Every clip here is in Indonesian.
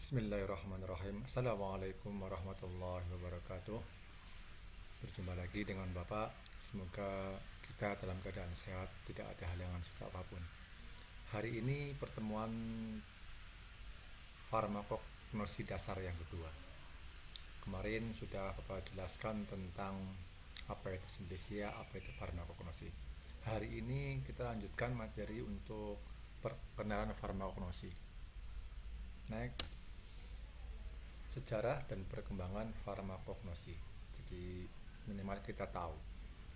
Bismillahirrahmanirrahim. Assalamualaikum warahmatullahi wabarakatuh. Berjumpa lagi dengan Bapak. Semoga kita dalam keadaan sehat, tidak ada halangan serta apapun. Hari ini pertemuan farmakognosi dasar yang kedua. Kemarin sudah Bapak jelaskan tentang apa itu simplicia, apa itu farmakognosi. Hari ini kita lanjutkan materi untuk perkenalan farmakognosi. Next, sejarah dan perkembangan farmakognosi. Jadi minimal kita tahu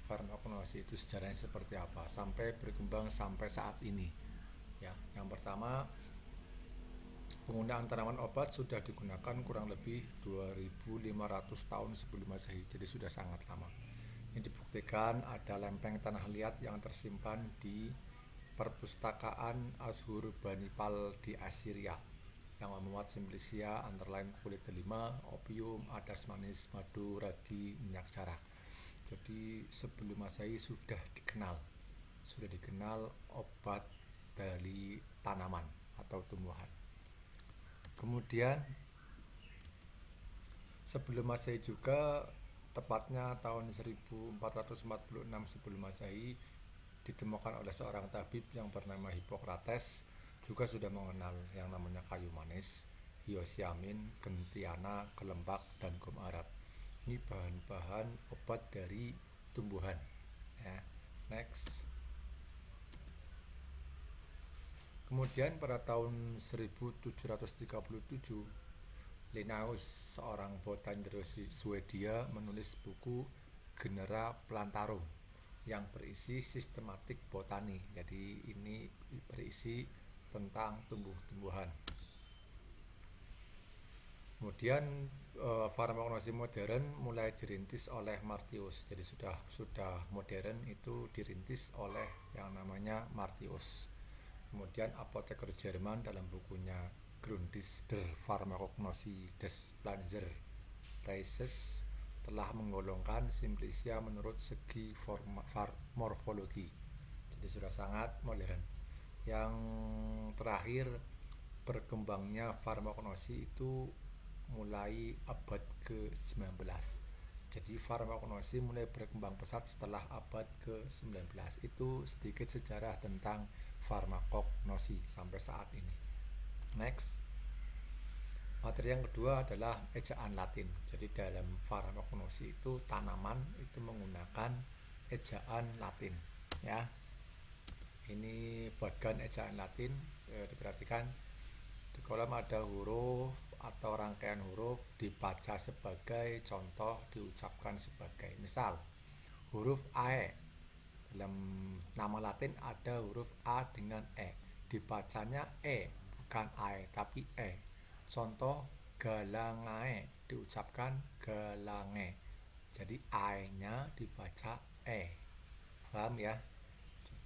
farmakognosi itu sejarahnya seperti apa sampai berkembang sampai saat ini. Ya, yang pertama, penggunaan tanaman obat sudah digunakan kurang lebih 2500 tahun sebelum Masehi. Jadi sudah sangat lama. Ini dibuktikan ada lempeng tanah liat yang tersimpan di perpustakaan Ashurbanipal di Assyria yang memuat simplicia antara lain kulit delima, opium, adas manis, madu, ragi, minyak jarak. Jadi sebelum Masehi sudah dikenal obat dari tanaman atau tumbuhan. Kemudian sebelum Masehi juga, tepatnya tahun 1446 sebelum Masehi, ditemukan oleh seorang tabib yang bernama Hippocrates, juga sudah mengenal yang namanya kayu manis, hyoscyamin, gentiana, kelembak, dan gum Arab. Ini bahan-bahan obat dari tumbuhan. Ya. Next. Kemudian pada tahun 1737, Linnaeus, seorang botanis dari Swedia, menulis buku Genera Plantarum yang berisi sistematik botani. Jadi ini berisi tentang tumbuh-tumbuhan. Kemudian farmakologi modern mulai dirintis oleh Martius. Jadi sudah modern itu dirintis oleh yang namanya Martius. Kemudian apoteker Jerman dalam bukunya Grundrisse der Pharmakognosie des Planzer Reises telah menggolongkan simplicia menurut segi morfologi. Jadi sudah sangat modern. Yang terakhir, berkembangnya farmakognosi itu mulai abad ke-19. Jadi farmakognosi mulai berkembang pesat setelah abad ke-19. Itu sedikit sejarah tentang farmakognosi sampai saat ini. Next. Materi yang kedua adalah ejaan Latin. Jadi dalam farmakognosi itu tanaman itu menggunakan ejaan Latin, ya. Ini bagian ejaan Latin, diperhatikan di kolom ada huruf atau rangkaian huruf dibaca sebagai contoh, diucapkan sebagai. Misal huruf AE, dalam nama Latin ada huruf A dengan E, dibacanya E bukan AE tapi E. Contoh galangae, diucapkan galange, jadi AE nya dibaca E. Paham ya?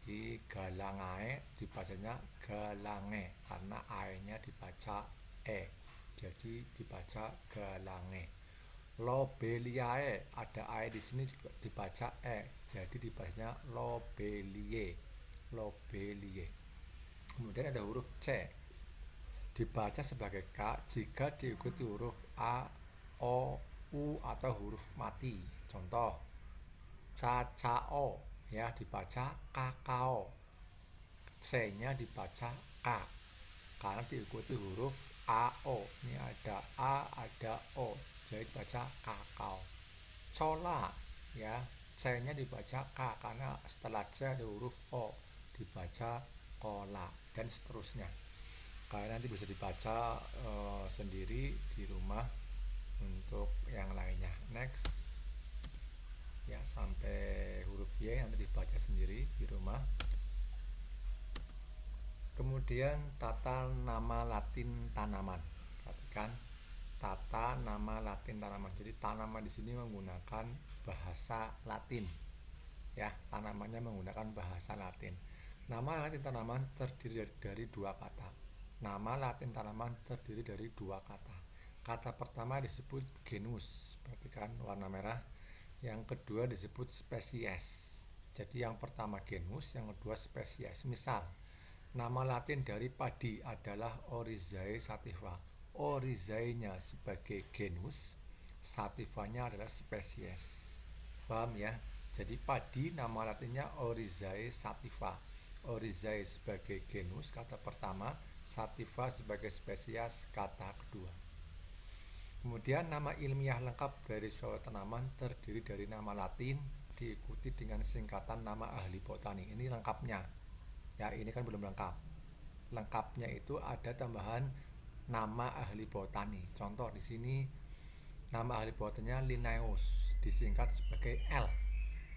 Jadi galangae dibacanya galange karena A-nya dibaca E, jadi dibaca galange. Lobeliae, ada A di sini dibaca E, jadi dibacanya lobelie. Kemudian ada huruf C, dibaca sebagai K jika diikuti huruf A, O, U atau huruf mati. Contoh cacao, ya, dibaca kakao, C-nya dibaca K karena diikuti huruf AO. Ini ada A, ada O, jadi dibaca kakao. Cola, ya, C-nya dibaca K karena setelah C ada huruf O, dibaca cola, dan seterusnya. Kalian nanti bisa dibaca sendiri di rumah untuk yang lainnya. Next. Ya, sampai huruf Y yang dibaca sendiri di rumah. Kemudian tata nama Latin tanaman. Perhatikan, tata nama Latin tanaman. Jadi tanaman di sini menggunakan bahasa Latin. Ya, tanamannya menggunakan bahasa Latin. Nama Latin tanaman terdiri dari dua kata. Nama Latin tanaman terdiri dari dua kata. Kata pertama disebut genus. Perhatikan warna merah. Yang kedua disebut spesies. Jadi yang pertama genus, yang kedua spesies. Misal, nama Latin dari padi adalah Oryzae sativa. Oryzae-nya sebagai genus, Sativanya adalah spesies. Paham ya? Jadi padi nama latinnya Oryzae sativa. Oryzae sebagai genus kata pertama, Sativa sebagai spesies kata kedua. Kemudian nama ilmiah lengkap dari suatu tanaman terdiri dari nama latin diikuti dengan singkatan nama ahli botani. Ini lengkapnya. Ya, ini kan belum lengkap. Lengkapnya itu ada tambahan nama ahli botani. Contoh di sini nama ahli botaninya Linnaeus disingkat sebagai L.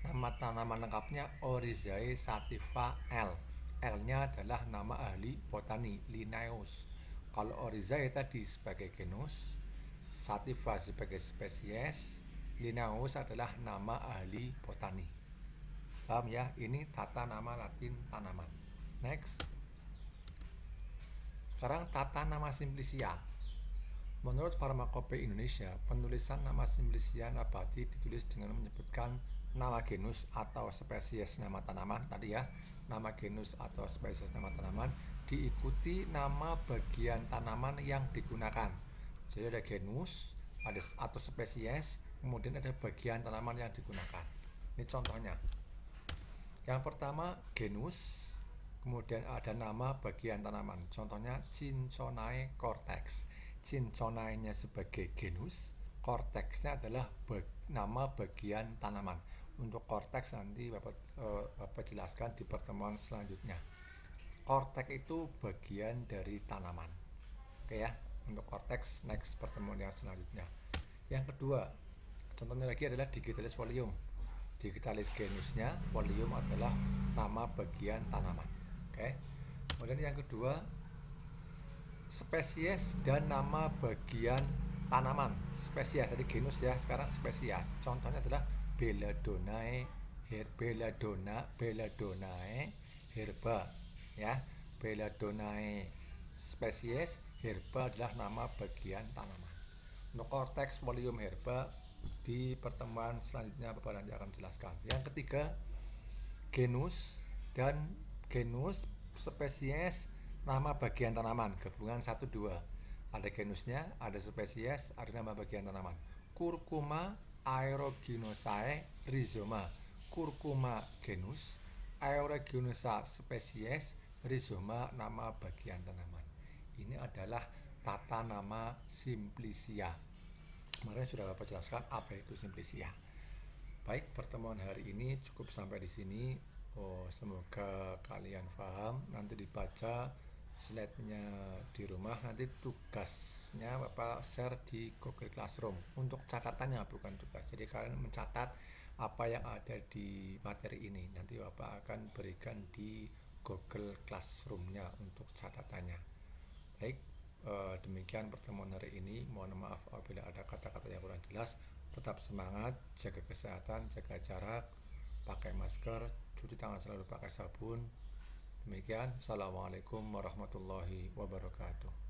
Nama tanaman lengkapnya Oryzae sativa L. L-nya adalah nama ahli botani Linnaeus. Kalau Oryzae tadi sebagai genus, sativa sebagai spesies, Linnaeus adalah nama ahli botani. Paham ya? Ini tata nama latin tanaman. Next. Sekarang tata nama simplicia. Menurut Farmakope Indonesia, penulisan nama simplicia nabati ditulis dengan menyebutkan nama genus atau spesies nama tanaman tadi ya, nama genus atau spesies nama tanaman diikuti nama bagian tanaman yang digunakan. Jadi ada genus, ada atau spesies, kemudian ada bagian tanaman yang digunakan. Ini contohnya. Yang pertama genus, kemudian ada nama bagian tanaman. Contohnya Cinchonae cortex. Cinchonae-nya sebagai genus, cortex-nya adalah nama bagian tanaman. Untuk cortex nanti Bapak jelaskan di pertemuan selanjutnya. Cortex itu bagian dari tanaman. Oke ya, untuk cortex next pertemuan yang selanjutnya. Yang kedua, contohnya lagi adalah digitalis folium. Digitalis genusnya, folium adalah nama bagian tanaman. Oke. Kemudian yang kedua, spesies dan nama bagian tanaman. Spesies tadi genus ya, sekarang spesies. Contohnya adalah Belladonnae herba ya. Belladonnae spesies, herba adalah nama bagian tanaman. Untuk cortex folium herba di pertemuan selanjutnya Bapak nanti akan jelaskan. Yang ketiga, genus dan genus, spesies, nama bagian tanaman, gabungan 1-2. Ada genusnya, ada spesies, ada nama bagian tanaman. Curcuma aeruginosae rhizoma. Curcuma genus, aeruginosa spesies, rhizoma nama bagian tanaman. Ini adalah tata nama simplicia. Kemarin sudah Bapak jelaskan apa itu simplicia. Baik, pertemuan hari ini cukup sampai di sini. Semoga kalian paham. Nanti dibaca slide-nya di rumah. Nanti tugasnya Bapak share di Google Classroom. Untuk catatannya bukan tugas. Jadi kalian mencatat apa yang ada di materi ini. Nanti Bapak akan berikan di Google Classroom-nya untuk catatannya. Baik, demikian pertemuan hari ini. Mohon maaf apabila ada kata-kata yang kurang jelas. Tetap semangat, jaga kesehatan, jaga jarak, pakai masker, cuci tangan selalu pakai sabun. Demikian, assalamualaikum warahmatullahi wabarakatuh.